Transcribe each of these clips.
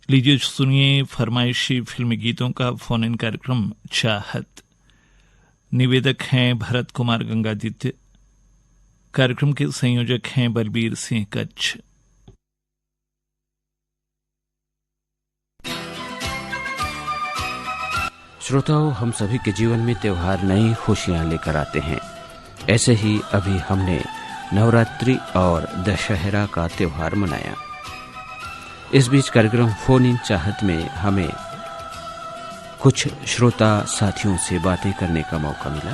लीजिए सुनिए फरमाइशी फिल्मी गीतों का फोन इन कार्यक्रम चाहत। निवेदक हैं भरत कुमार गंगादित्य। कार्यक्रम के संयोजक हैं बलबीर सिंह कच्छ। श्रोताओं, हम सभी के जीवन में त्योहार नई खुशियां लेकर आते हैं। ऐसे ही अभी हमने नवरात्रि और दशहरा का त्योहार मनाया। इस बीच कार्यक्रम फोन इन चाहत में हमें कुछ श्रोता साथियों से बातें करने का मौका मिला।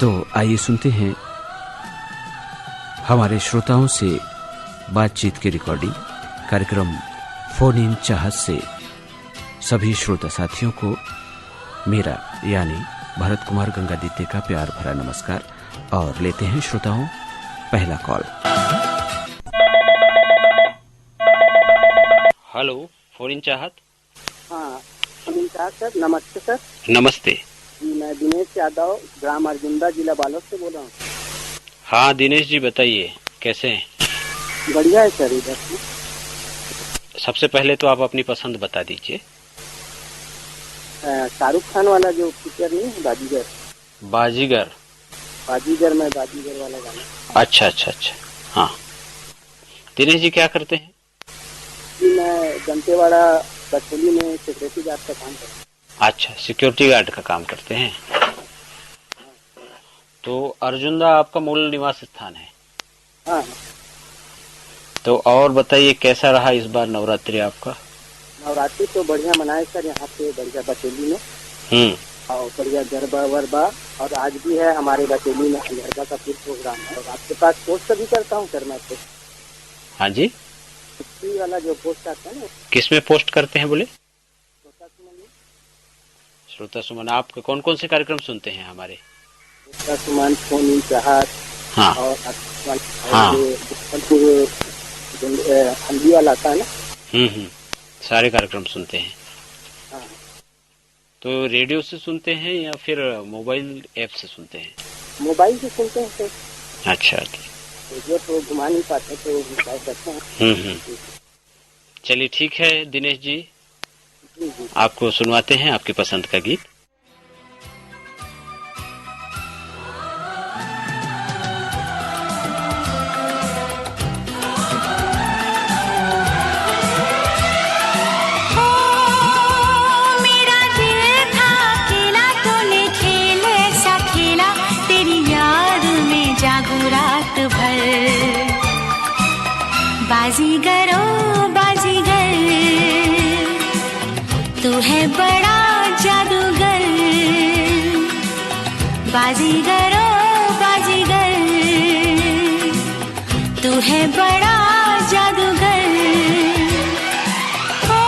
तो आइए सुनते हैं हमारे श्रोताओं से बातचीत की रिकॉर्डिंग। कार्यक्रम फोन इन चाहत से सभी श्रोता साथियों को मेरा यानी भरत कुमार गंगादित्य का प्यार भरा नमस्कार। और लेते हैं श्रोताओं पहला कॉल। हेलो, फोन इन चाहत। हाँ, फोन इन चाहत सर। नमस्ते सर। नमस्ते जी, मैं दिनेश यादव, ग्राम अर्जुंदा, जिला बालोद से बोल रहा हूँ। हाँ दिनेश जी, बताइए कैसे हैं? बढ़िया है सर। इधर सबसे पहले तो आप अपनी पसंद बता दीजिए। शाहरुख खान वाला जो पिक्चर नहीं है, बाजीगर। बाजीगर मैं बाजीगर वाला गाना। अच्छा। हाँ दिनेश जी, क्या करते हैं? जी, मैं दंतेवाड़ा बचोली में सिक्योरिटी गार्ड का काम करता हूँ। अच्छा, सिक्योरिटी गार्ड का काम करते हैं। तो अर्जुंदा आपका मूल निवास स्थान है? हाँ। तो और बताइए कैसा रहा इस बार नवरात्रि आपका? नवरात्रि तो बढ़िया मनाए सर, यहाँ पे बढ़िया बचोली में। और बढ़िया गरबा वरबा। और आज भी है हमारे बचोली में गरबा का फिर प्रोग्राम है। और आपके पास पोस्ट भी करता हूँ सर मैं तो। हाँ जी, वाला जो पोस्ट आता है ना। किसमें पोस्ट करते हैं बोले? श्रोता सुमन। आप कौन कौन से कार्यक्रम सुनते हैं हमारे? श्रोता सुमन, फोन इन चाहत। हाँ। और हाँ। हल्दी वाला आता है ना। सारे कार्यक्रम सुनते हैं। हाँ। तो रेडियो से सुनते हैं या फिर मोबाइल ऐप से सुनते हैं? मोबाइल से सुनते हैं सर। अच्छा। रेडियो तो घुमा नहीं पाते तो मोबाइल करते हैं। चलिए ठीक है दिनेश जी, जी। आपको सुनवाते हैं आपकी पसंद का गीत। बाजीगर ओ बाजीगर, तू है बड़ा जादूगर। बाजीगर ओ बाजीगर, तू है बड़ा जादूगर। ओ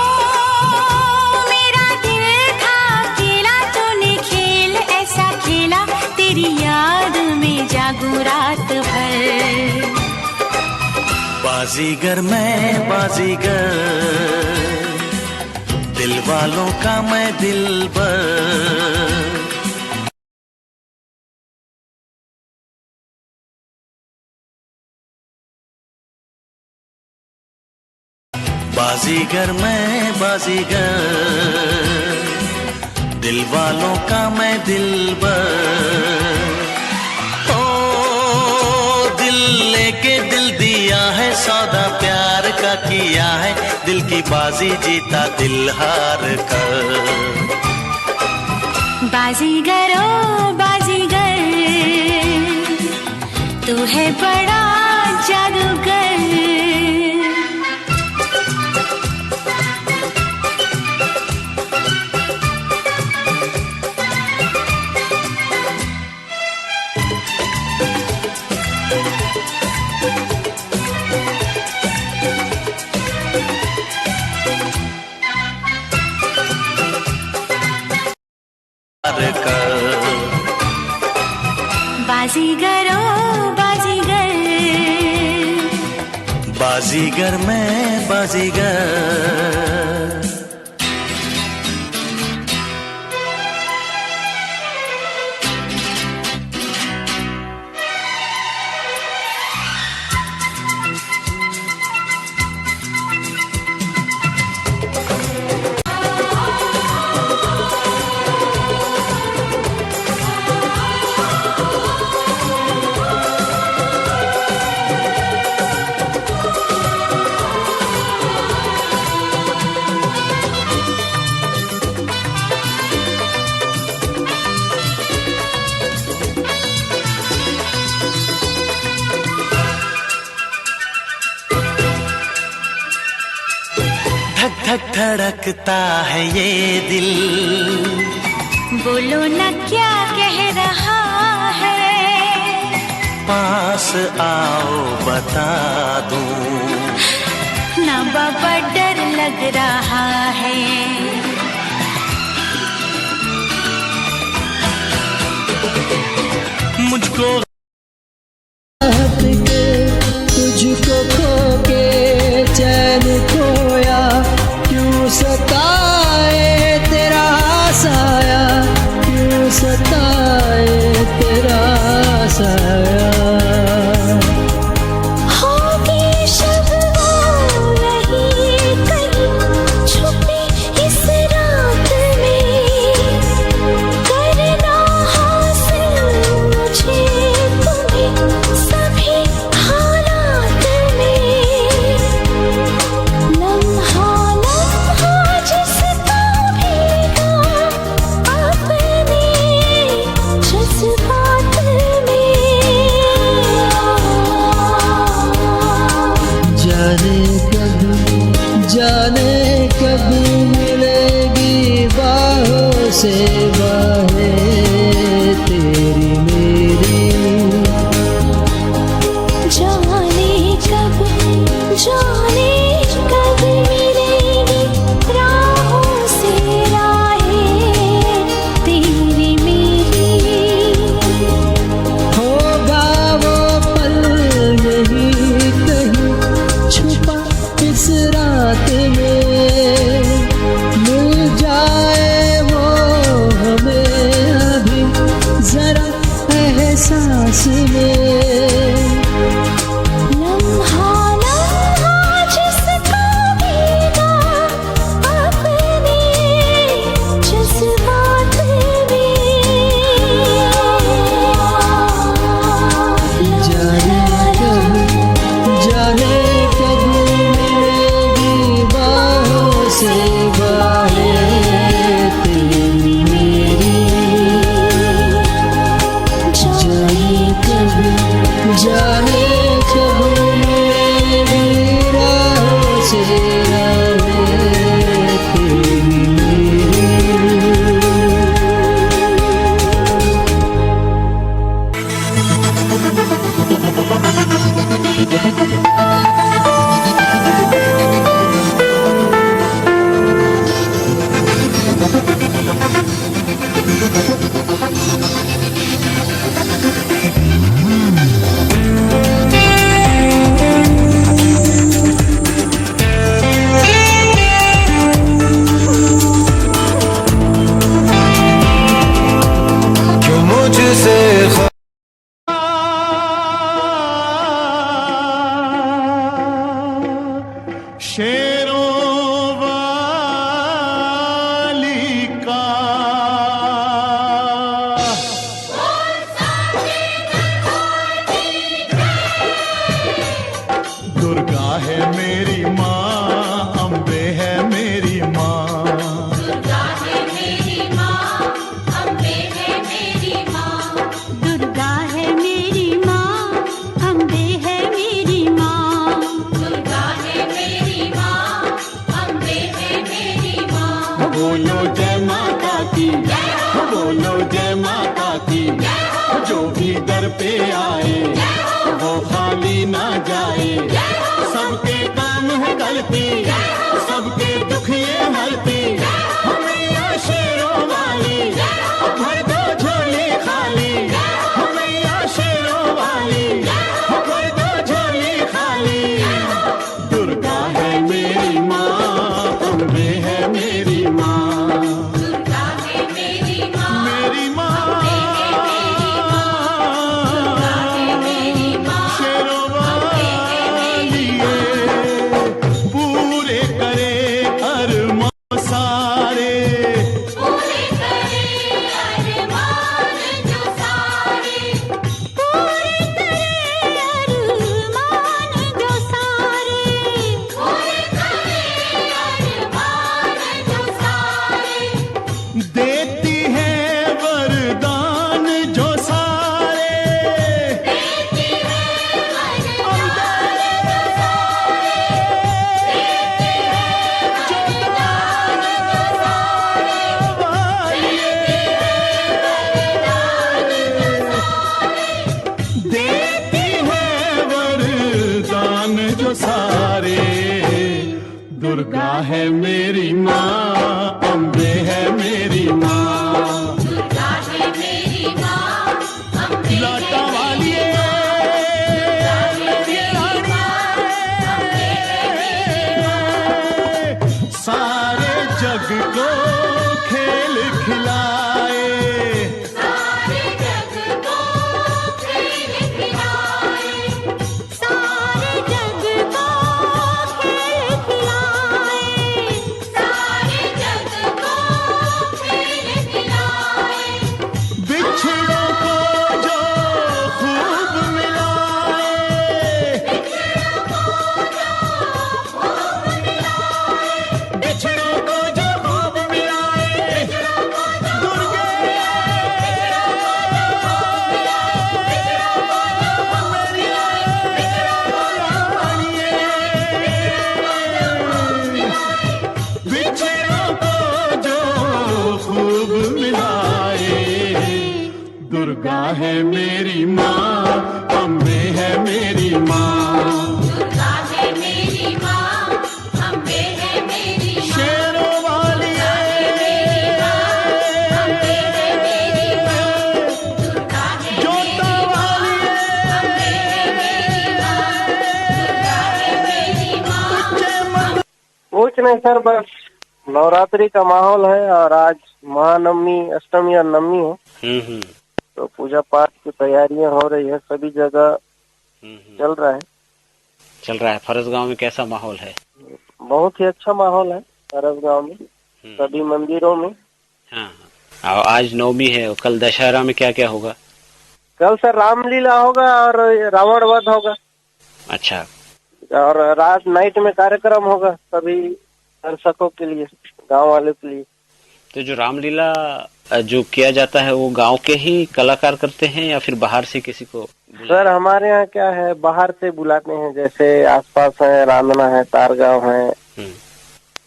मेरा दिल था अकेला, तूने खेल ऐसा खेला, तेरी याद में जागूं रात भर। बाजीगर मैं बाजीगर, दिल वालों का मैं दिलबर। बाजीगर मैं बाजीगर, दिल वालों का मैं दिलबर। लेके दिल दिया है सौदा प्यार का किया है, दिल की बाजी जीता दिल हार कर। बाजीगर ओ बाजीगर, तू है बड़ा जादूगर। बाजीगर ओ बाजीगर, बाजीगर मैं बाजीगर। धक धड़कता है ये दिल, बोलो न क्या कह रहा है, पास आओ बता दूं, ना बाबा डर लग रहा है। मुझको तुझको खो के चैन खोया, क्यों सताए तेरा साया, क्यों सताए तेरा साया। होगी शब्दों नहीं कहीं छुपी इस रात में, करना हासिल मुझे तुम्हें सभी हालात में। लम्हा लम्हा जिसका भीगा अपने जज्बात में। जाने कब मिलेगी बाहों से बाहें तेरी मेरी। जाने कब मिलेगी राहों से राहें तेरी मेरी। होगा वो पल यही कहीं छुपा इस रात में, मिल जाए वो हमें अभी जरा एहसास में। लम्हा लम्हा जिसका भीगा अपने जज्बात में। जाने कब मिलेगी बाहों से बाहें तेरी मेरी। जाने कब मिलेगी राहों से राहें तेरी मेरी। जो मुझसे शेरों वाली का दुर्गा है मेरी माँ, अम्बे है मेरी माँ। दुर्गा है मेरी माँ, अम्बे है मेरी माँ। दुर्गा है मेरी माँ, अम्बे है मेरी माँ। दुर्गा है मेरी माँ, अम्बे है मेरी माँ। बोलो जय माता की, बोलो जय माता की। जो भी दर पे आए वो खाली ना जाए, सबके काम है गलती, सबके दुख ये हरती। मैया शेरों वाली भर दो झोली खाली, मैया शेरों वाली भर दो झोली खाली। दुर्गा है मेरी माँ, अम्बे है मेरी माँ। दुर्गा है मेरी माँ, मेरी माँ शेरों वाली है, पूरी दुर्गा है मेरी माँ, अम्बे है मेरी माँ, दुर्गा है मेरी माँ, अम्बे है लाटा वाली सारे जग को खेल खिलाए, सारे जग को खेल खिलाए, सारे जग को खेल खिलाए, सारे जग को खेल खिलाए, बिछड़ों को जो खूब मिलाए, बिछड़ों को जो खूब मिलाए, दुर्गे बिछड़ों को जो खूब मिलाए, दुर्गा है मेरी माँ, अम्बे है मेरी माँ, दुर्गा है मेरी माँ, अम्बे है मेरी माँ, शेरों वाली अम्बे है मेरी माँ, दुर्गा है जोता वाली अम्बे है मेरी माँ, दुर्गा है मेरी माँ। कुछ नहीं सर, बस नवरात्रि का माहौल है और आज महानवमी, अष्टमी और नवमी है, तो पूजा पाठ की तैयारियां हो रही है, सभी जगह चल रहा है। चल रहा है। फरस गांव में कैसा माहौल है? बहुत ही अच्छा माहौल है सरस गांव में, सभी मंदिरों में। हाँ हाँ। और आज नवमी है, और कल दशहरा में क्या क्या होगा? कल सर रामलीला होगा और रावण वध होगा, अच्छा। और रात नाइट में कार्यक्रम होगा सभी दर्शकों के लिए, गांव वालों के लिए। तो जो रामलीला जो किया जाता है वो गांव के ही कलाकार करते हैं या फिर बाहर से किसी को सर हमारे यहाँ क्या है, बाहर से बुलाते हैं, जैसे आसपास है, रांदना है, तारगांव है,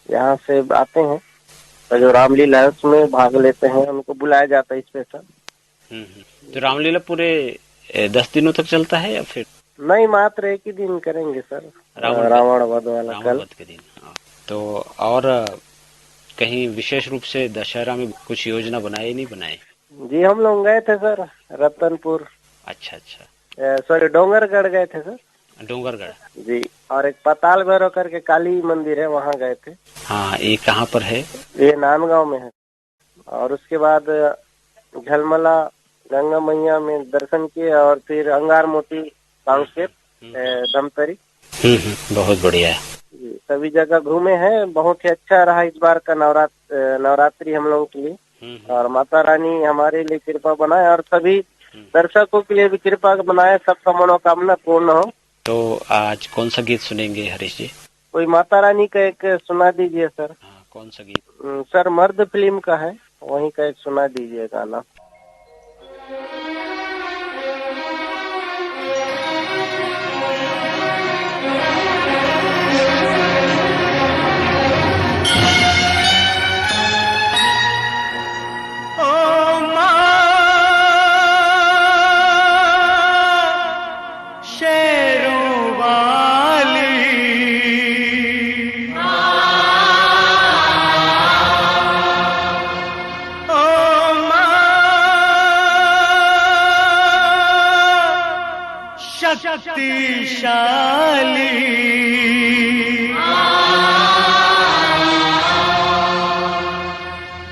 यहाँ से आते हैं, तो जो रामलीला है उसमें भाग लेते हैं, उनको बुलाया जाता है स्पेशल। तो रामलीला पूरे 10 दिनों तक चलता है या फिर? नहीं, मात्र एक ही दिन करेंगे सर, रावण वध वाला कल। वध के दिन। हाँ। तो और कहीं विशेष रूप से दशहरा में कुछ योजना बनाए नहीं बनाए? जी हम लोग गए थे सर रतनपुर, अच्छा अच्छा। सॉरी डोंगरगढ़ गए थे सर। डोंगरगढ़ जी, और एक पाताल भैरव करके काली मंदिर है, वहाँ गए थे। हाँ, ये कहाँ पर है? ये नांदगांव में है। और उसके बाद झलमला गंगा मैया में दर्शन किए, और फिर अंगार मोती कांकेर धमतरी। बहुत बढ़िया है। जी, सभी जगह घूमे हैं, बहुत ही अच्छा रहा इस बार का नवरात्रि हम लोगों के लिए, और माता रानी हमारे लिए कृपा बनाए और सभी दर्शकों के लिए भी कृपा बनाए, सबका मनोकामना पूर्ण हो। तो आज कौन सा गीत सुनेंगे हरीश जी? कोई माता रानी का एक सुना दीजिए सर। हाँ, कौन सा गीत? सर मर्द फिल्म का है, वहीं का एक सुना दीजिए गाना। शक्तिशाली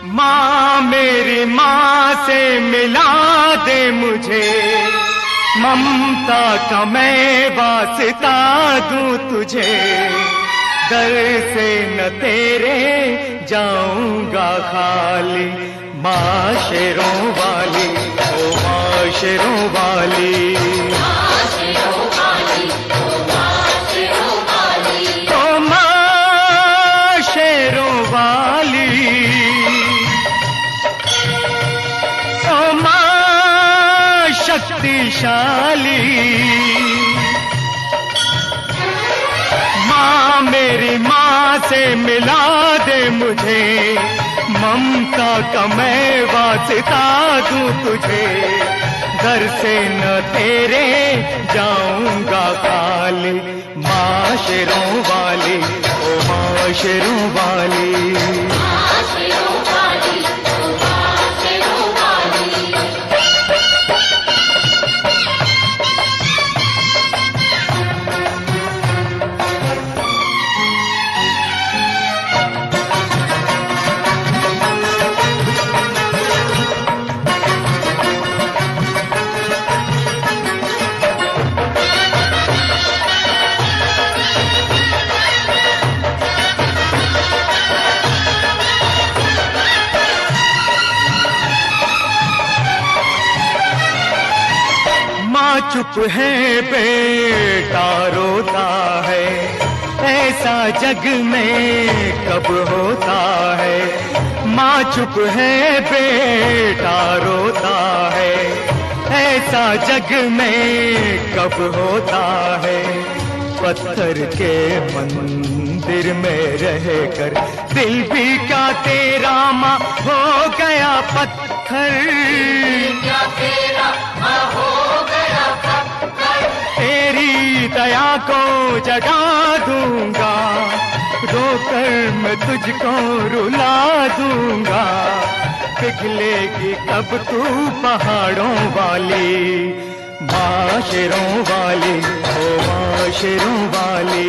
माँ, मेरी माँ से मिला दे मुझे, ममता का मैं वास्ता दूं तुझे, दर से न तेरे जाऊंगा खाली, माँ शेरों वाली, ओ माँ शेरों वाली, शक्तिशाली माँ, मेरी माँ से मिला दे मुझे, ममता का मैं वास्ता दूं तुझे, दर से न तेरे जाऊंगा खाली, माँ शेरों वाली, ओ माँ शेरों वाली। चुप है बेटा रोता है, ऐसा जग में कब होता है। माँ चुप है बेटा रोता है, ऐसा जग में कब होता है। पत्थर के मंदिर में रहकर दिल भी क्या तेरा माँ हो गया पत्थर, क्या तेरा माँ हो गया पत्थर। तेरी दया को जगा दूंगा, रोकर मैं तुझको रुला दूंगा। पिघलेगी कब तू पहाड़ों वाली, माँ शेरों वाली, ओ माँ शेरों वाली।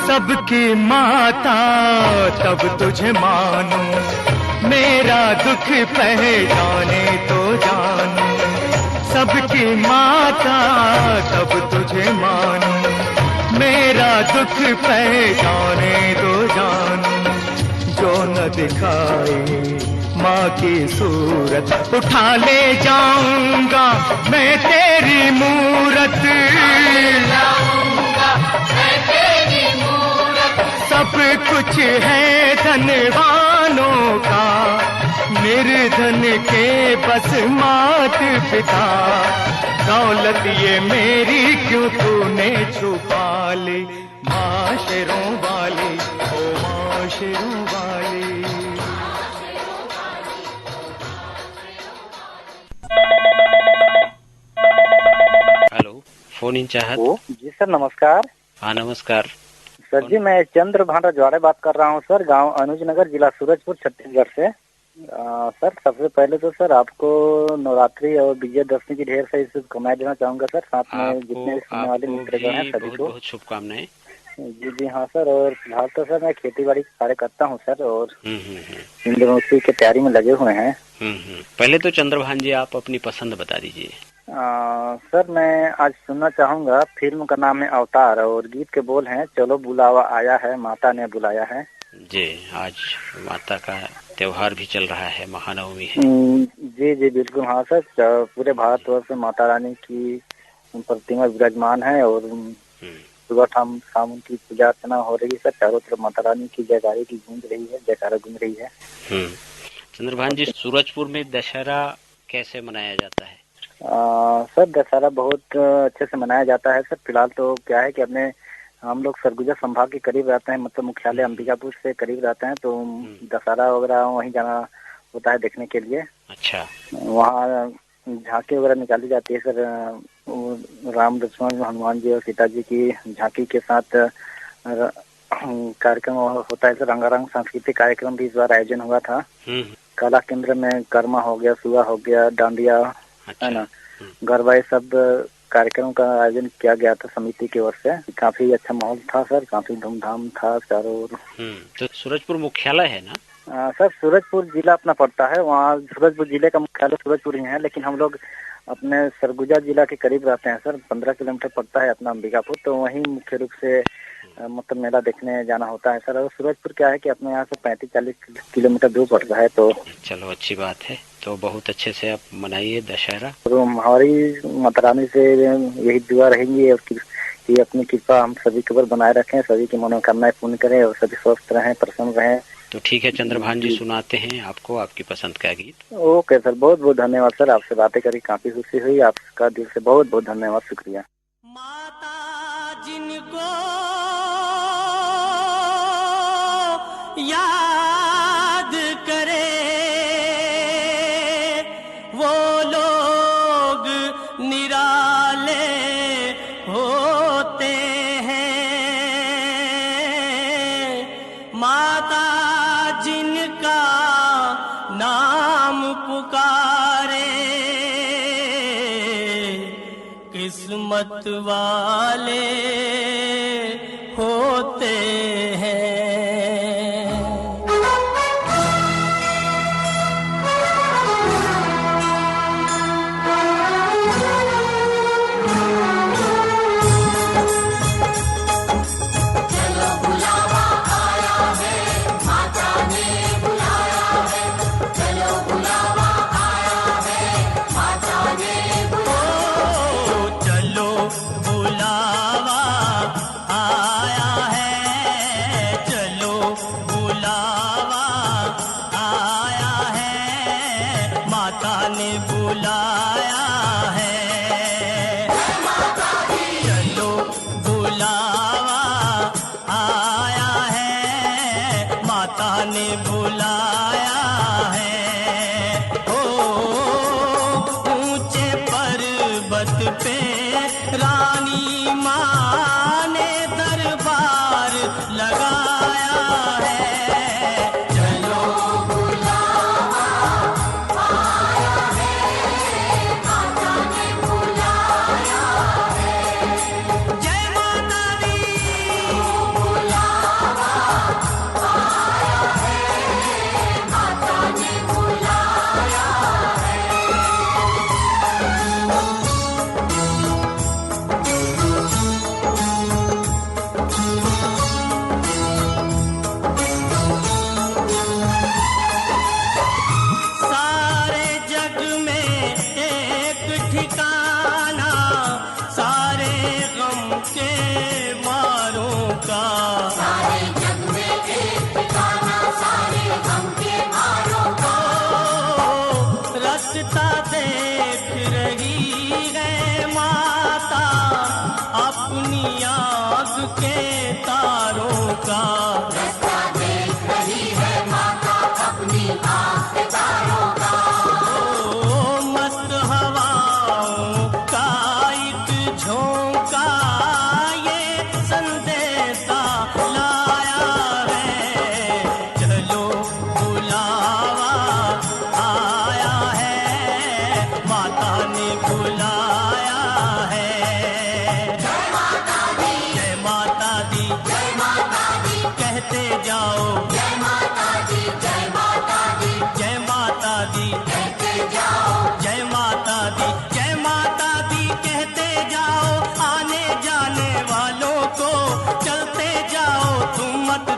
सबकी माता तब तुझे मानूं, मेरा दुख पहचाने तो जानूं। सबकी माता तब तुझे मानूं, मेरा दुख पहचाने तो जानूं। जो न दिखाए माँ की सूरत, उठा ले जाऊंगा मैं तेरी मूरत। सब कुछ है धनवानों का, निर्धन के बस मात पिता। दौलत ये मेरी क्यों तूने छुपा ली, माँ शेरों वाली, ओ माँ शेरों वाली। हेलो, फोन इन चाहत। जी सर नमस्कार। हाँ नमस्कार सर जी, मैं चंद्र भान रजवाड़े बात कर रहा हूँ सर, गांव अनुजनगर, जिला सूरजपुर, छत्तीसगढ़ से। सर सबसे पहले तो सर आपको नवरात्रि और विजयदशमी की ढेर सारी शुभकामनाएं देना चाहूंगा सर, साथ में जितने भी सुनने वाले मित्रगण हैं सभी को बहुत शुभकामनाएं। जी जी हाँ सर। और फिलहाल तो सर मैं खेती बाड़ी कार्य करता हूँ सर, और इन दिनों उसी की तैयारी में लगे हुए हैं। पहले तो चंद्रभान जी आप अपनी पसंद बता दीजिए। सर मैं आज सुनना चाहूंगा, फिल्म का नाम है अवतार और गीत के बोल हैं, चलो बुलावा आया है, माता ने बुलाया है। जी, आज माता का त्योहार भी चल रहा है, महानवमी है। जी जी बिल्कुल हाँ सर, पूरे भारतवर्ष में माता रानी की प्रतिमा विराजमान है और सुबह शाम उनकी पूजा अर्चना हो रही है सर। चारों तरफ माता रानी की जयकारी की गूंज रही है, जयकारा गूंज रही है। चंद्रभान जी, सूरजपुर में दशहरा कैसे मनाया जाता है? सर दशहरा बहुत अच्छे से मनाया जाता है सर। फिलहाल तो क्या है कि अपने हम लोग सरगुजा संभाग के करीब रहते हैं, मतलब मुख्यालय अंबिकापुर से करीब रहते हैं, तो दशहरा वगैरह वहीं जाना होता है देखने के लिए। अच्छा, वहाँ झांकी वगैरह निकाली जाती है सर, राम लक्ष्मण हनुमान जी और सीता जी की झांकी के साथ कार्यक्रम होता है सर। रंगारंग सांस्कृतिक कार्यक्रम भी इस बार आयोजन हुआ था। कला केंद्र में कर्मा हो गया, सुआ हो गया, डांडिया है ना, गरबा, ये सब कार्यक्रम का आयोजन किया गया था समिति की ओर से। काफी अच्छा माहौल था सर, काफी धूमधाम था चारों ओर। तो सूरजपुर मुख्यालय है ना? सर सूरजपुर जिला अपना पड़ता है, वहाँ सूरजपुर जिले का मुख्यालय सूरजपुर ही है, लेकिन हम लोग अपने सरगुजा जिला के करीब रहते हैं सर। 15 किलोमीटर पड़ता है अपना अंबिकापुर, तो वहीं मुख्य रूप से मतलब मेला देखने जाना होता है सर। और सूरजपुर क्या है कि अपने यहाँ से 35-40 किलोमीटर दूर पड़ता है। तो चलो अच्छी बात है, तो बहुत अच्छे से आप मनाइए दशहरा। तो हमारी माता रानी से यही दुआ रहेंगी और कि अपनी कृपा हम सभी के ऊपर बनाए रखें, सभी की मनोकामनाएं पूर्ण करें और सभी स्वस्थ रहें, प्रसन्न रहें। तो ठीक है चंद्रभान जी, सुनाते हैं आपको आपकी पसंद का गीत। ओके सर, बहुत बहुत धन्यवाद सर। आपसे बातें करी काफी खुशी हुई। आपका दिल से बहुत बहुत धन्यवाद, शुक्रिया। माता जिनको याद करे वो लोग निराले होते हैं। माता जिनका नाम पुकारे किस्मत वाले होते हैं।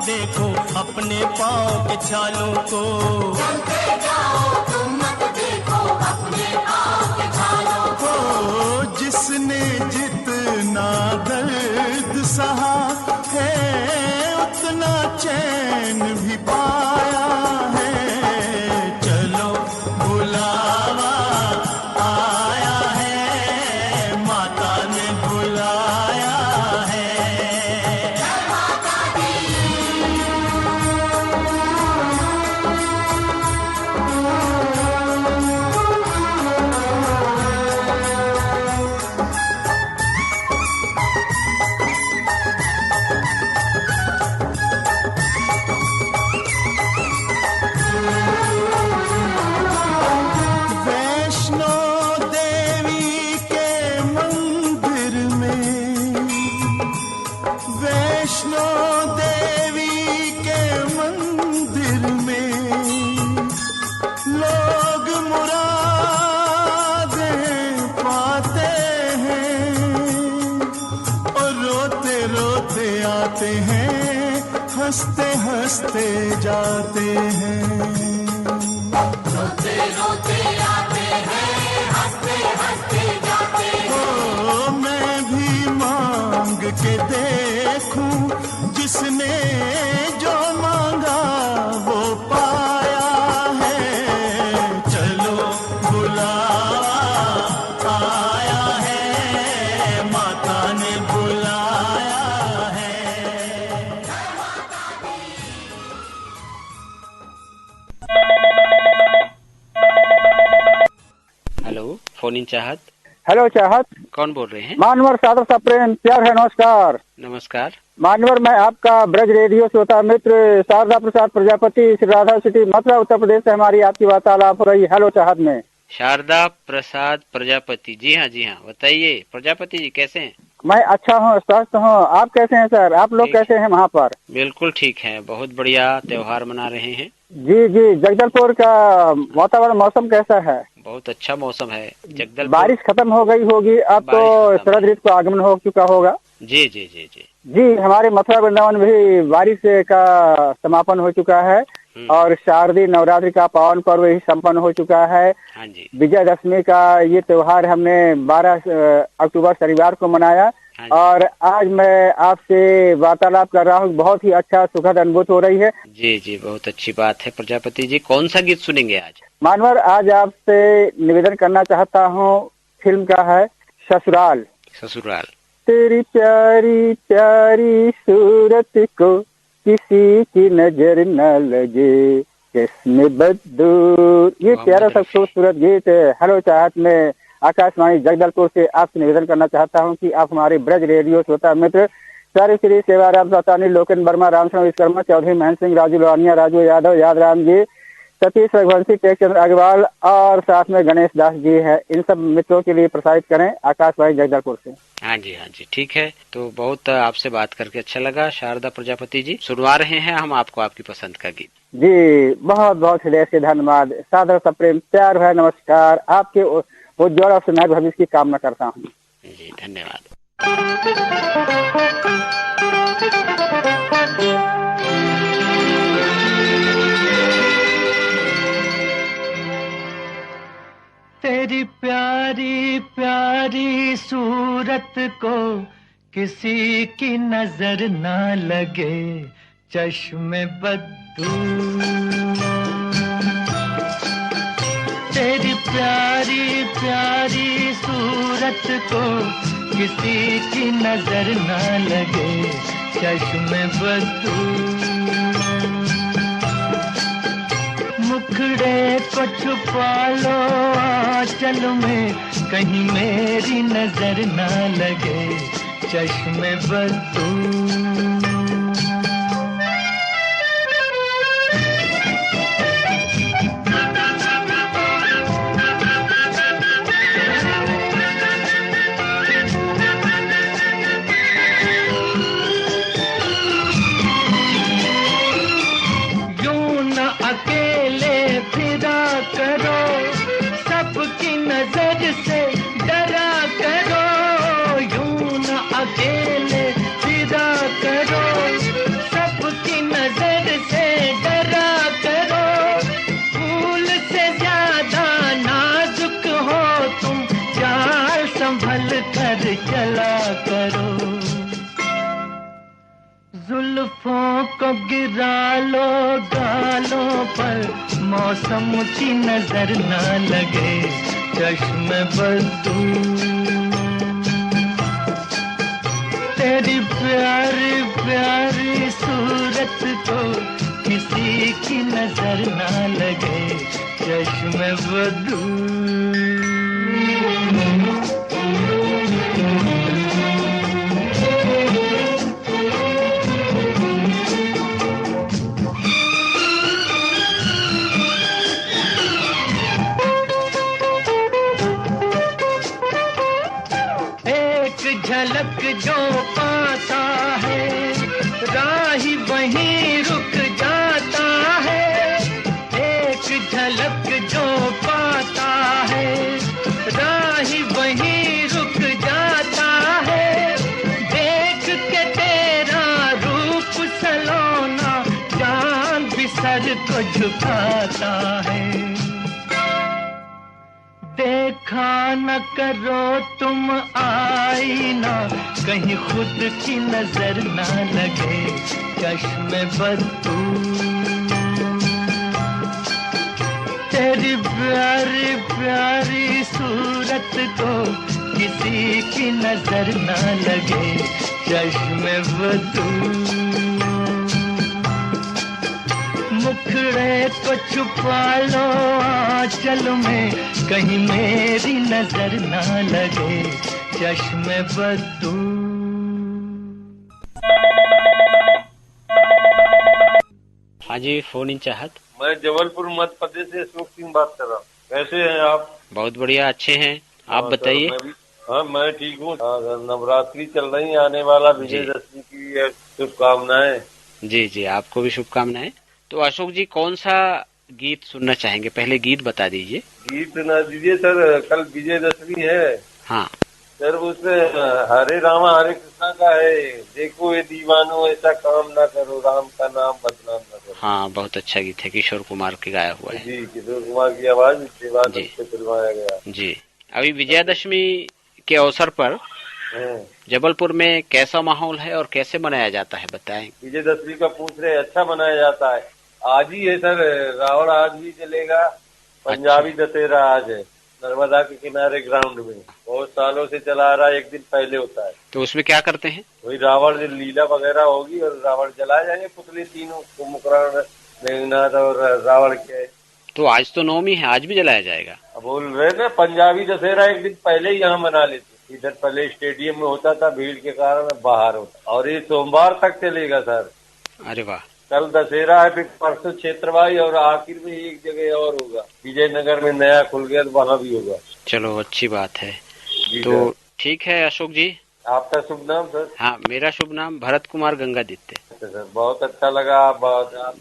देखो अपने पाँव के छालों को, चलते जाओ तुम मत देखो अपने पाँव के छालों को। जिसने जितना दर्द सहा है उतना चैन भी पाया है। चलो बुलावा आया है, माता ने बुलाया है। आते हैं, हंसते हंसते जाते हैं। रोते रोते आते हैं, हंसते हंसते जाते हैं। मैं भी मांग के देखूं, जिसने जो मांगा वो पाया है। चलो बुलावा आया है, माता ने बुलाया है। हेलो, फोन इन चाहत। हेलो चाहत, कौन बोल रहे हैं? मानवर सादर सा प्रेम प्यार है, नमस्कार। नमस्कार। मानवर, मैं आपका ब्रज रेडियो श्रोता मित्र शारदा प्रसाद प्रजापति, श्री राधा सिटी, मथुरा, उत्तर प्रदेश से हमारी आपकी वार्तालाप हो रही है। हेलो चाहत में शारदा प्रसाद प्रजापति, जी हाँ जी हाँ, बताइए प्रजापति जी कैसे हैं? मैं अच्छा हूँ, स्वस्थ हूँ। आप कैसे हैं सर? आप लोग ठीक। कैसे हैं वहाँ पर? बिल्कुल ठीक है, बहुत बढ़िया त्योहार मना रहे हैं। जी जी। जगदलपुर का वातावरण, मौसम कैसा है? बहुत अच्छा मौसम है जगदलपुर। बारिश खत्म हो गई होगी अब तो, बारिश खत्म शरद ऋतु का आगमन हो चुका होगा। जी जी जी जी जी, हमारे मथुरा वृंदावन भी बारिश का समापन हो चुका है और शारदीय नवरात्रि का पावन पर्व ही संपन्न हो चुका है। हाँ जी। विजयदशमी का ये त्योहार हमने 12 अक्टूबर शनिवार को मनाया हाँ। और आज मैं आपसे वार्तालाप कर रहा हूँ। बहुत ही अच्छा सुखद अनुभूत हो रही है। जी जी, बहुत अच्छी बात है प्रजापति जी। कौन सा गीत सुनेंगे आज? मानवर, आज आपसे निवेदन करना चाहता हूँ, फिल्म का है ससुराल। ससुराल। तेरी प्यारी प्यारी सूरत को किसी की नजर न लगे, किसमें बदूर। ये प्यारा सा खूबसूरत गीत हेलो चाहत में आकाशवाणी जगदलपुर से आपसे निवेदन करना चाहता हूं कि आप हमारे ब्रज रेडियो श्रोता मित्र सारे श्री सेवाराम सातानी, लोकेन वर्मा, रामचंद्र विश्वकर्मा, चौधरी महेंद्र सिंह, राजू लोहानिया, राजू यादव, यादराम जी, सतीश रघुवंशी, टेकचंद्र अग्रवाल और साथ में गणेश दास जी है। इन सब मित्रों के लिए प्रसारित करें आकाशवाणी जगदलपुर से। हाँ जी ठीक है। तो बहुत आपसे बात करके अच्छा लगा शारदा प्रजापति जी। सुनवा रहे हैं हम आपको आपकी पसंद का गीत। जी, बहुत बहुत हृदय से धन्यवाद। सादर सा प्रेम प्यार है, नमस्कार। आपके उज्ज्वल और सुनहरे भविष्य की कामना करता हूँ। जी धन्यवाद। तेरी प्यारी प्यारी सूरत को किसी की नजर ना लगे, चश्मे बद्दू। तेरी प्यारी प्यारी सूरत को किसी की नजर ना लगे, चश्मे बद्दू। मुखड़े को छुपा लो आंचल में, कहीं मेरी नजर ना लगे, चश्मे बद्दू। चला करो जुल्फों को गिरा लो गालों पर, मौसम की नजर ना लगे, चश्मे बद्दू। तेरी प्यारी प्यारी सूरत को किसी की नजर ना लगे, चश्मे बद्दू। झलक जो पाता है राही वहीं रुक जाता है, एक झलक जो पाता है राही वहीं रुक जाता है, देख के तेरा रूप को झुकाता है। देखा न करो तुम आईना, कहीं खुद की नजर ना लगे चश्मे बदतू। तेरी प्यारी प्यारी सूरत को किसी की नजर ना लगे चश्मे बदतू। मुखड़े को छुपा लो आंचल में, कहीं मेरी नजर ना लगे चश्मे बदतू। हाँ जी, फोन इन चाहत। मैं जबलपुर मध्य प्रदेश से अशोक सिंह बात कर रहा हूँ। कैसे हैं आप? बहुत बढ़िया, अच्छे हैं, आप बताइए। हाँ, मैं ठीक हूँ। नवरात्रि चल रही है, आने वाला विजयदशमी की शुभकामनाएं। जी जी, आपको भी शुभकामनाएं। तो अशोक जी, कौन सा गीत सुनना चाहेंगे? पहले गीत बता दीजिए। गीत ना दीजिए सर, कल विजयदशमी है। हाँ सर, उसमें हरे रामा हरे कृष्णा का है। देखो ये दीवानो ऐसा काम ना करो, राम का नाम बदनाम ना करो। हाँ, बहुत अच्छा गीत है, किशोर कुमार के गाया हुआ है। जी, किशोर कुमार की आवाज से फिल्माया गया। जी, अभी विजयादशमी के अवसर पर जबलपुर में कैसा माहौल है और कैसे मनाया जाता है, बताएं। विजयदशमी का पूछ रहे, अच्छा मनाया जाता है। आज ही है सर, रावण आज भी चलेगा। पंजाबी दशहरा आज है, नर्मदा के किनारे ग्राउंड में। बहुत सालों से चला आ रहा है, एक दिन पहले होता है। तो उसमें क्या करते हैं? वही रावण लीला वगैरह होगी और रावण जलाए जाएंगे, पुतले तीनों, कुंभकर्ण, मेघनाथ और रावण के। तो आज तो नवमी है, आज भी जलाया जाएगा। अब बोल रहे ना, पंजाबी दशहरा एक दिन पहले ही यहाँ मना लेते। इधर पहले स्टेडियम में होता था, भीड़ के कारण बाहर होता, और ये सोमवार तक चलेगा सर। अरे वाह। कल दशहरा है, फिर परसों क्षेत्रवाही, और आखिर में एक जगह और होगा, विजयनगर में नया खुल गया तो वहाँ भी होगा। चलो, अच्छी बात है। तो ठीक है अशोक जी। आपका शुभ नाम सर? हाँ, मेरा शुभ नाम भरत कुमार गंगादित्य। सर, बहुत अच्छा लगा।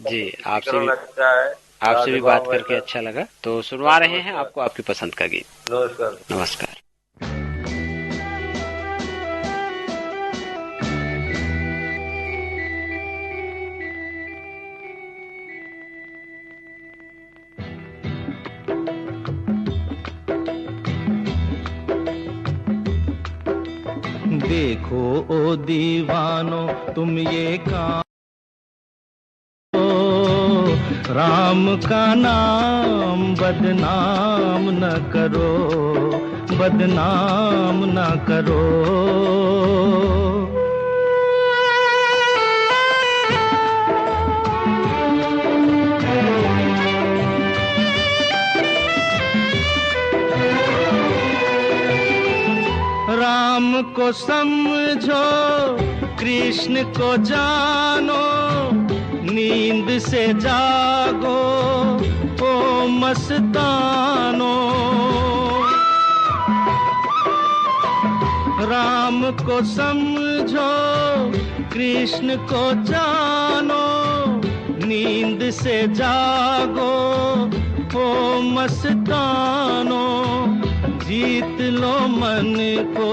जी, आपसे भी अच्छा है, आपसे भी बात करके अच्छा लगा। तो सुनवा रहे हैं आपको आपकी पसंद का गीत। नमस्कार। नमस्कार। देखो ओ दीवानो तुम ये काम, राम का नाम बदनाम न करो, बदनाम न करो। राम को समझो, कृष्ण को जानो, नींद से जागो ओ मस्तानो। राम को समझो, कृष्ण को जानो, नींद से जागो ओ मस्तानो। जीत लो मन को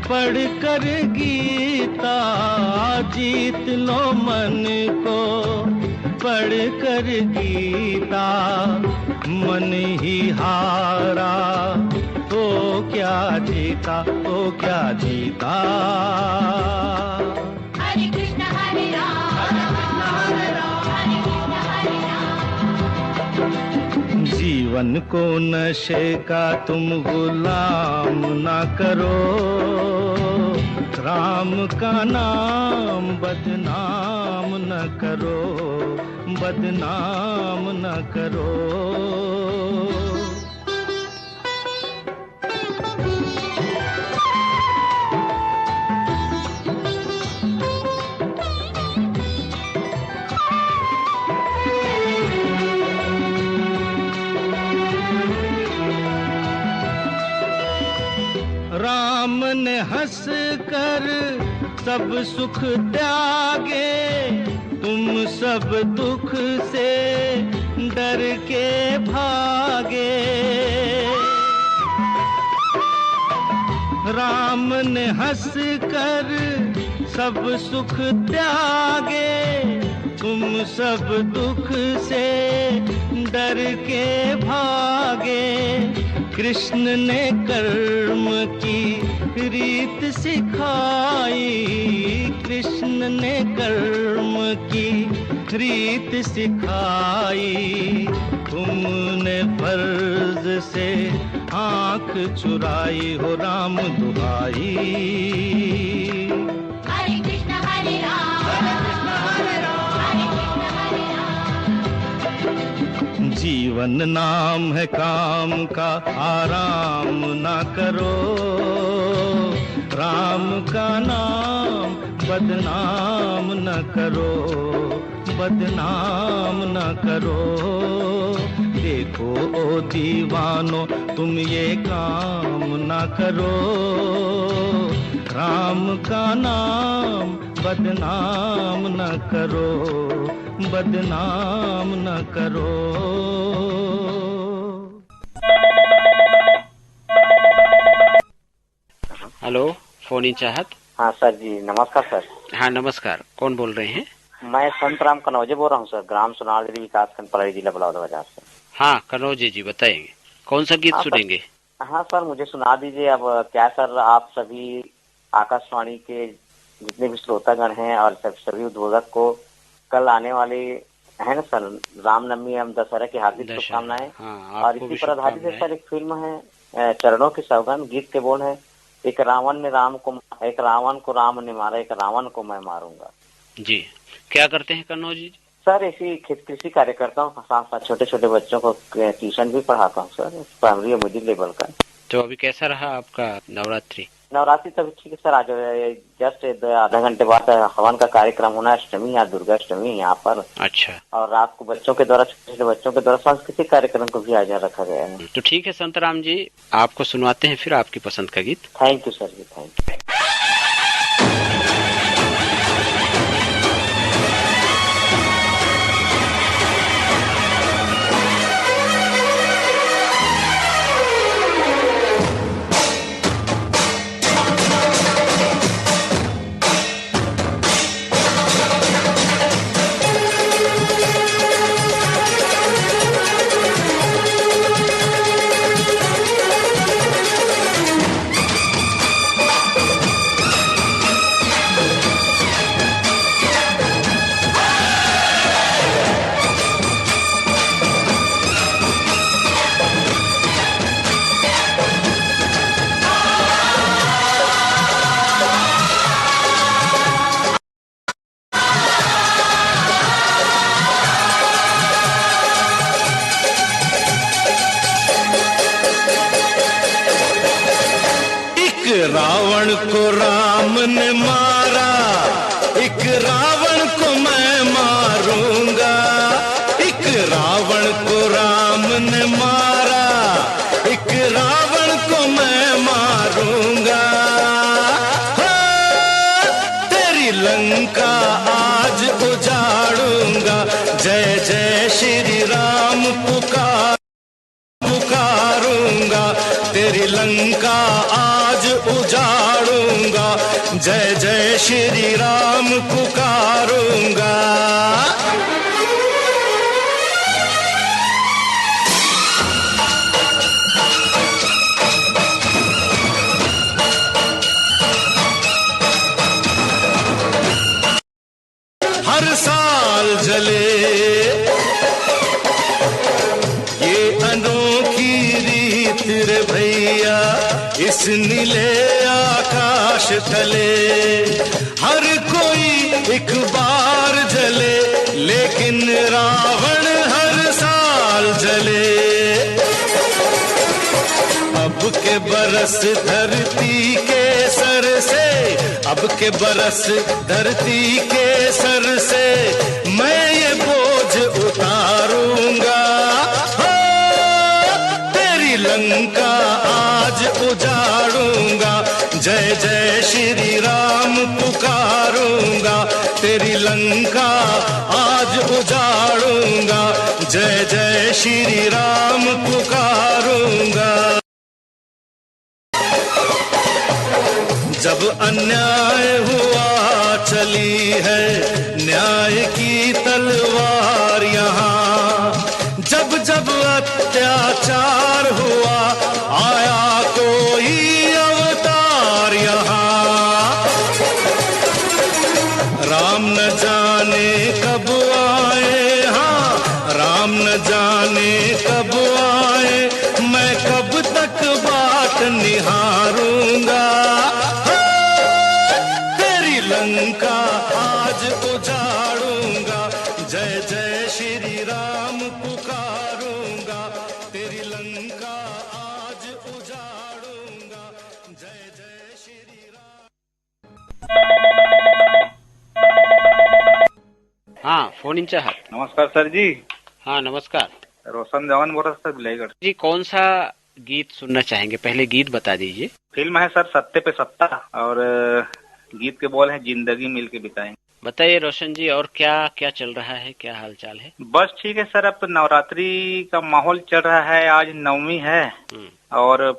पढ़ कर गीता, जीत लो मन को पढ़ कर गीता। मन ही हारा तो क्या जीता, तो क्या जीता। हरे कृष्ण हरे राम, हरे कृष्ण हरे राम। जीवन को नशे का तुम गुलाम ना करो, राम का नाम बदनाम न करो, बदनाम न करो। राम ने हंस कर सब सुख त्यागे, तुम सब दुख से डर के भागे। राम ने हंस कर सब सुख त्यागे, तुम सब दुख से डर के भागे, कृष्ण ने कर्म की रीत सिखाई, कृष्ण ने कर्म की रीत सिखाई। तुमने फर्ज से आंख चुराई हो राम दुहाई। हरे कृष्ण हरे राम, हरे कृष्ण हरे राम, हरे कृष्ण हरे राम। जीवन नाम है काम का, आराम ना करो, राम का नाम बदनाम न करो, बदनाम न करो। देखो ओ दीवानो तुम ये काम न करो, राम का नाम बदनाम न करो, बदनाम न करो। हेलो, फोन इन चाहत। हाँ सर जी, नमस्कार सर। हाँ नमस्कार, कौन बोल रहे हैं? मैं संतराम कनौजे बोल रहा हूँ सर, ग्राम सोनाली विकास खंड पलारी जिला बलौदाबाजार से। हाँ कनौजे जी, बताएंगे कौन सा गीत हाँ, सुनेंगे? हाँ सर, मुझे सुना दीजिए। अब क्या सर, आप सभी आकाशवाणी के जितने भी श्रोतागण हैं और सभी उद्बोधक को कल आने वाले है ना सर रामनवमी एवं दशहरा की हार्दिक शुभकामनाएं। हाँ, और इसी पर आधारित है सर एक फिल्म है चरणों की सौगंध। गीत के बोल है, एक रावण को राम ने मारा, एक रावण को मैं मारूंगा। जी, क्या करते हैं कन्नौज जी? सर ऐसी कृषि कार्य करता हूँ, साथ साथ छोटे छोटे बच्चों को ट्यूशन भी पढ़ाता हूँ सर, प्राइमरी और मिडिल लेवल का। तो अभी कैसा रहा आपका नवरात्रि? नवरात्रि तो ठीक है सर। आज जस्ट आधा घंटे बाद हवन का कार्यक्रम होना, अष्टमी या दुर्गा अष्टमी यहाँ पर। अच्छा। और रात को बच्चों के द्वारा, छोटे छोटे बच्चों के द्वारा सांस्कृतिक कार्यक्रम को भी आज रखा गया है। तो ठीक है संतराम जी, आपको सुनवाते हैं फिर आपकी पसंद का गीत। Thank you sir ji, thank you. Ravan को राम ने मारा, एक रावण को मैं मारूंगा। एक रावण को राम ने मारा, एक रावण को मैं मारूंगा। तेरी लंका आज उजाड़ूंगा। जय जय श्री राम पुकारूंगा। तेरी लंका आज उजाड़ूंगा। जय जय श्री राम पुकारूंगा। हर साल जले ये अनोखी रीत रे भैया, इस नीले आकाश तले। हर कोई एक बार जले, लेकिन रावण हर साल जले। अब के बरस धरती के सर से, अब के बरस धरती के सर से मैं ये बोझ उतारूंगा। तेरी लंका आज उजाड़ूंगा। जय जय श्री राम पुकारूंगा। तेरी लंका आज उजाड़ूंगा। जय जय श्री राम पुकारूंगा। जब अन्याय हुआ चली है न्याय की तलवार यहाँ। जब जब अत्याचार हुआ आया कोई अवतार यहाँ। राम न जाने कब आए, हाँ राम न जाने कब आए, मैं कब तक बाट निहारूंगा। तेरी लंका आज उजाड़ूंगा, जय जय श्री राम पुकारूंगा। तेरी लंका आज उजाड़ूंगा, जय जय श्री राम। हाँ, फोन इन चाहत। नमस्कार सर जी। हाँ नमस्कार। रोशन जवान बोल रहा सर बिलाईगढ़ जी, कौन सा गीत सुनना चाहेंगे? पहले गीत बता दीजिए। फिल्म है सर सत्ते पे सत्ता, और गीत के बोल है जिंदगी मिलके बिताएंगे। बताइए रोशन जी, और क्या क्या चल रहा है, क्या हाल चाल है? बस ठीक है सर, अब तो नवरात्रि का माहौल चल रहा है। आज नवमी है और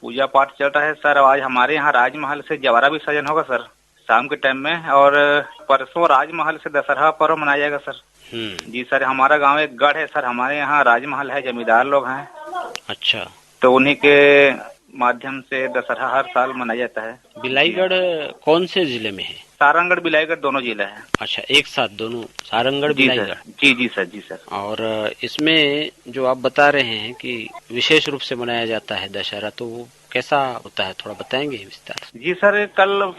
पूजा पाठ चल रहा है सर। आज हमारे यहाँ राजमहल से जवारा भी सजन होगा सर शाम के टाइम में, और परसों राजमहल से दशहरा पर्व मनाया जाएगा सर। जी सर, हमारा गांव एक गढ़ है सर, हमारे यहाँ राजमहल है, जमींदार लोग हैं। अच्छा, तो उन्हीं के माध्यम से दशहरा हर साल मनाया जाता है। बिलाईगढ़ कौन से जिले में है? सारंगगढ़ बिलाईगढ़ दोनों जिला है। अच्छा, एक साथ दोनों, सारंगगढ़ बिलाईगढ़। जी जी सर, जी सर। और इसमें जो आप बता रहे हैं कि विशेष रूप से मनाया जाता है दशहरा, तो वो कैसा होता है, थोड़ा बताएंगे विस्तार से? जी सर, कल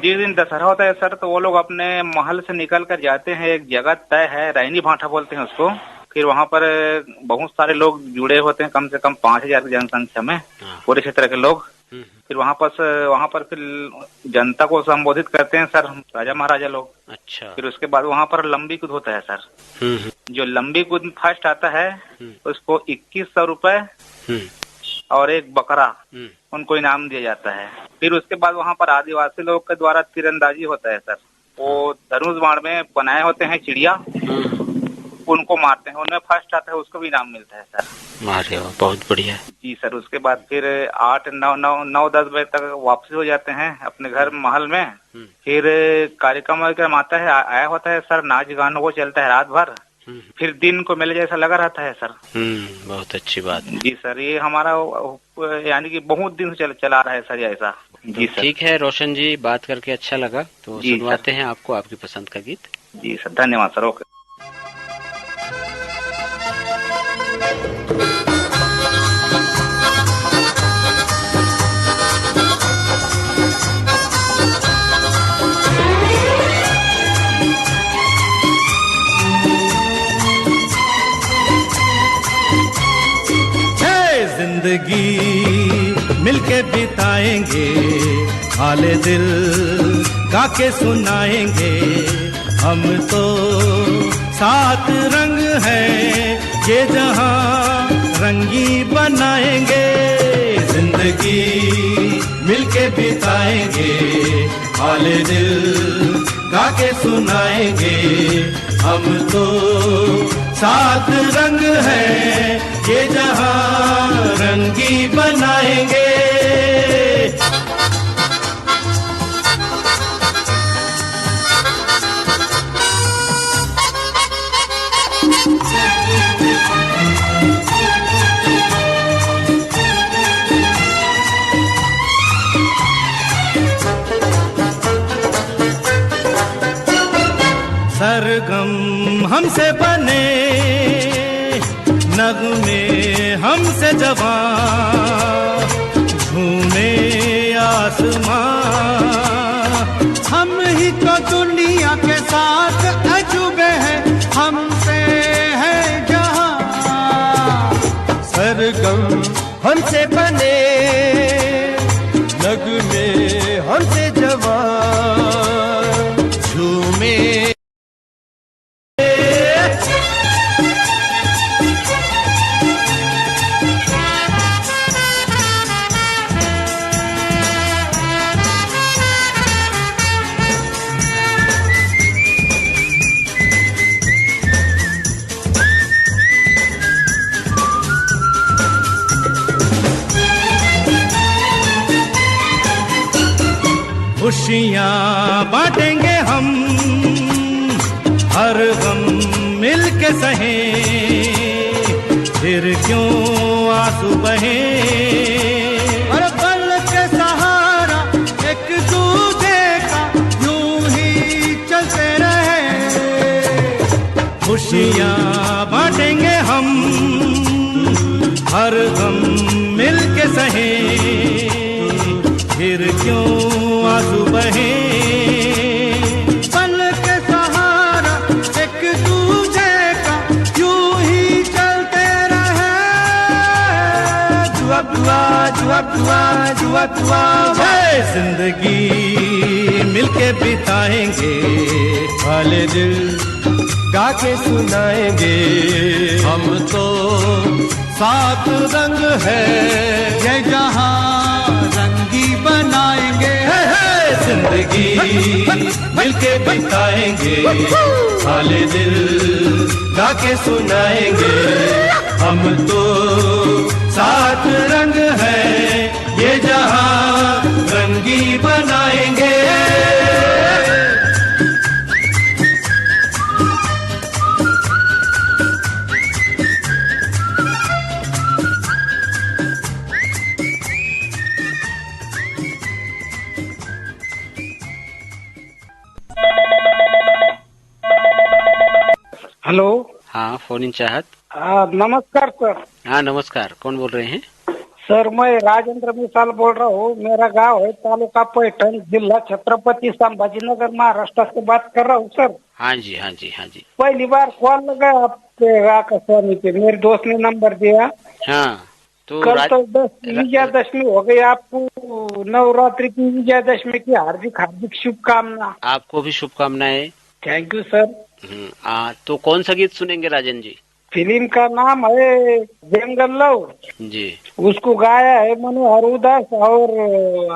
जिस दिन दशहरा होता है सर, तो वो लोग अपने महल से निकल कर जाते हैं। एक जगह तय है, रैनी भाटा बोलते हैं उसको। फिर वहाँ पर बहुत सारे लोग जुड़े होते हैं, कम से कम 5000 की जनसंख्या में, पूरे क्षेत्र के लोग। फिर वहाँ पर फिर जनता को संबोधित करते हैं सर, राजा महाराजा लोग। अच्छा। फिर उसके बाद वहाँ पर लंबी कूद होता है सर। जो लंबी कूद फर्स्ट आता है उसको 2100 रुपए और एक बकरा उनको इनाम दिया जाता है। फिर उसके बाद वहाँ पर आदिवासी लोग के द्वारा तीरंदाजी होता है सर। वो धनुष बाण में बनाए होते हैं चिड़िया, उनको मारते हैं, उनमें फर्स्ट आता है उसको भी इनाम मिलता है सर। मारे हो, बहुत बढ़िया। जी सर, उसके बाद फिर 8, 9, 10 बजे तक वापसी हो जाते हैं अपने घर महल में। फिर कार्यक्रम आता है, आया होता है सर, नाच गानों को चलता है रात भर। फिर दिन को मेले जैसा लगा रहता है सर। बहुत अच्छी बात। जी सर, ये हमारा यानी कि बहुत दिन से चला रहा है सर ऐसा। जी सर, ठीक है रोशन जी, बात करके अच्छा लगा। तो सुनवाते हैं आपको आपकी पसंद का गीत। जी सर, धन्यवाद सर। ओके। जिंदगी मिलके बिताएंगे, हाले दिल गा के सुनाएंगे। हम तो सात रंग हैं, ये जहां रंगी बनाएंगे। जिंदगी मिलके बिताएंगे, हाले दिल गा के सुनाएंगे। हम तो सात रंग हैं, ये जहां रंगी बनाएंगे। सरगम हमसे बने, नगमे हमसे जवां, झूमे आसमां। हम ही तो दुनिया के साथ अजूबे हैं, हमसे है जहां। सरगम हमसे बने, नगमे हमसे जवां, झूमे। खुशियाँ बांटेंगे हम, हर गम के सहे, फिर क्यों आंसू बहे। और पल के सहारा एक दूजे का यूं ही चलते रहे, खुशियाँ बांटेंगे हम, हर गम मिल के सहे, फिर क्यों आंसू बहे। पल के सहारा एक दूजे का यूं ही चलते रहे, जुआ जुआ जुआ जुआ जुआ जुआ। जिंदगी मिलके बिताएंगे, वाले दिल गा के सुनाएंगे। हम तो सात रंग है, ये जहां रंगी बनाएंगे। जिंदगी मिलके बिताएंगे, वाले दिल गा के सुनाएंगे। हम तो सात रंग है, ये जहां रंगी बनाएंगे। हेलो। हाँ, फोन इन चाहत। नमस्कार सर। हाँ नमस्कार, कौन बोल रहे हैं? सर मैं राजेंद्र मिसाल बोल रहा हूँ। मेरा गांव है तालुका पैठण, जिला छत्रपति संभाजीनगर, महाराष्ट्र से बात कर रहा हूँ सर। हाँ जी हाँ जी हाँ जी। पहली बार कॉल लगा आपके आकाशवाणी पे, मेरे दोस्त ने नंबर दिया। हाँ तो कल तो विजयादशमी हो गई, आपको नवरात्रि की विजयादशमी की हार्दिक हार्दिक शुभकामना। आपको भी शुभकामनाएं। Thank you sir. तो कौन सा गीत सुनेंगे राजन जी? फिल्म का नाम है जंगल लव जी। उसको गाया है मनोहर उदास और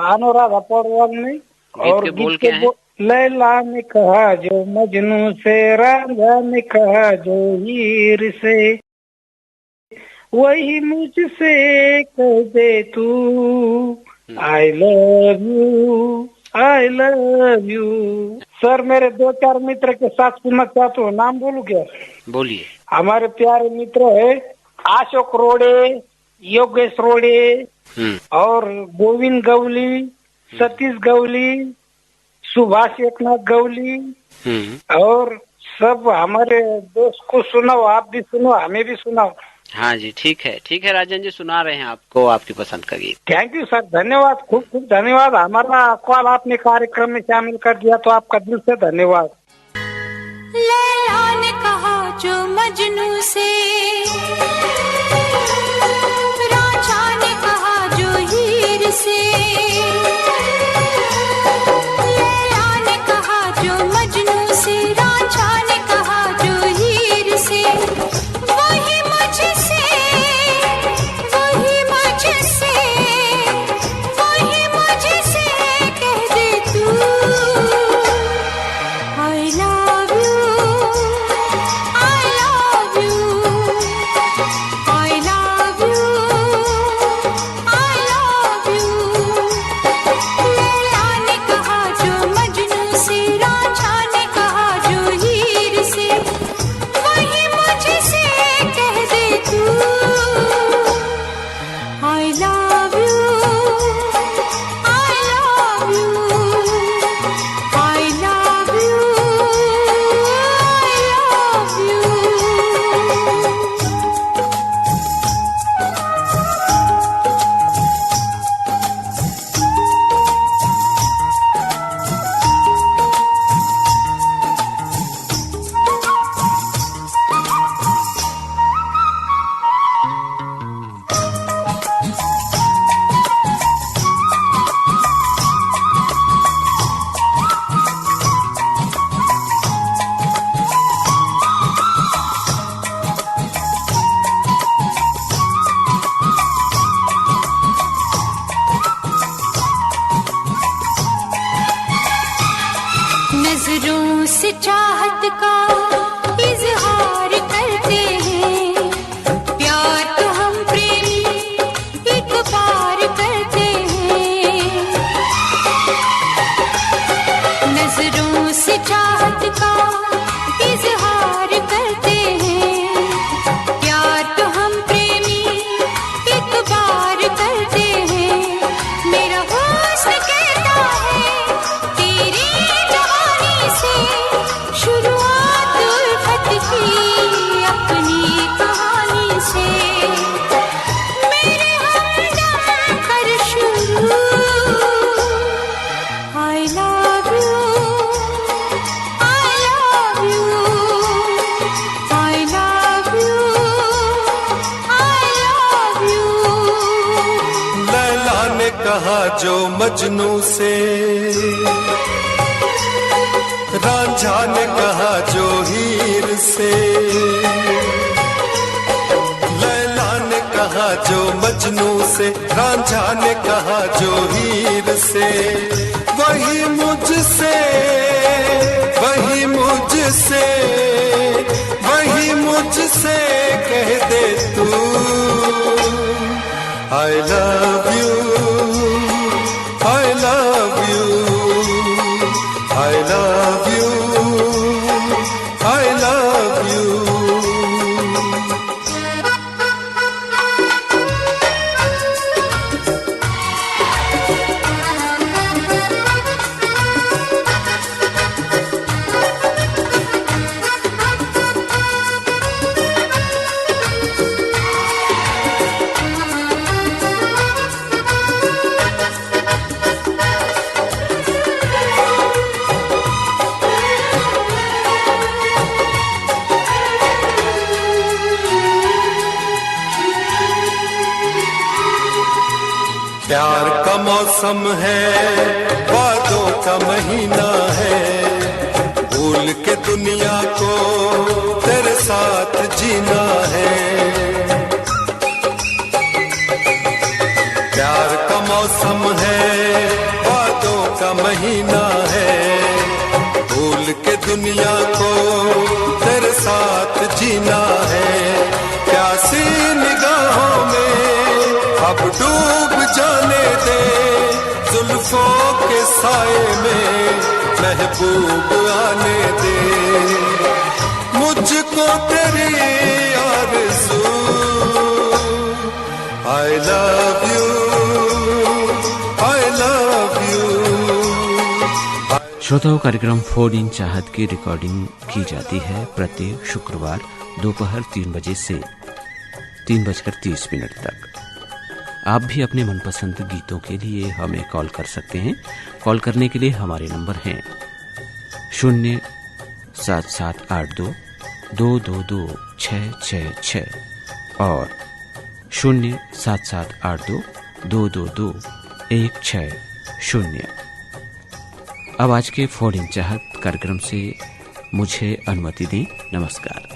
अनुराधा पौडवाल ने। और के बोल क्या है? लैला ने कहा जो मजनू से, रांझा ने कहा जो हीर से, वही मुझसे कह दे तू I love you, I love you. Sir मेरे दो चार मित्र के साथ सुनना चाहता हूँ, नाम बोलूं क्या? बोलिए। हमारे प्यारे मित्र है अशोक रोडे, योगेश रोडे और गोविंद गवली, सतीश गवली, सुभाष एकनाथ गवली और सब हमारे दोस्त को सुनाओ। आप भी सुनो, हमें भी सुनाओ। हाँ जी ठीक है राजन जी, सुना रहे हैं आपको आपकी पसंद का गीत। थैंक यू सर, धन्यवाद, खूब खूब धन्यवाद। हमारा कॉल आपने कार्यक्रम में शामिल कर दिया तो आपका दिल से धन्यवाद। लैला ने कहा जो मजनू से, रांझा ने कहा जो हीर से, लैला ने कहा जो मजनू से, रांझा ने कहा जो हीर से, वही मुझसे, वही मुझसे, वही मुझसे कह दे तू I love you, I love you, I love you, I love you. Laila ने कहा जो मजनू से, रांझा ने कहा जो हीर से, वही मुझसे कह दे तू I love you, I love you, I love you, I love you. नजरों से चाहत का इजहार करते हैं, प्यार तो हम प्रेमी एक बार करते हैं। नजरों से चाहत का इजहार करते हैं, मजनू से, रांझा ने कहा जो हीर से, लैला ने कहा जो मजनू से, रांझा ने कहा जो हीर से, वही मुझसे, वही मुझसे, वही मुझसे कह दे तू I love you, I love you, I love you, I love you. प्यार का मौसम है, वादों का महीना है, भूल के दुनिया को तेरे साथ जीना है। प्यार का मौसम है, वादों का महीना है, भूल के दुनिया को तेरे साथ जीना है। प्यासी निगाहों में अब डूब जाने दे, जुल्फों के साए में महबूब आने दे, मुझको तेरी आरज़ू। I love you, I love you। श्रोताओं, कार्यक्रम 4 इन चाहत की रिकॉर्डिंग की जाती है प्रत्येक शुक्रवार दोपहर 3 बजे से 3:30 तक। आप भी अपने मनपसंद गीतों के लिए हमें कॉल कर सकते हैं। कॉल करने के लिए हमारे नंबर हैं 07782222666 और 07782222160। अब आज के 4 इन चाहत कार्यक्रम से मुझे अनुमति दें। नमस्कार।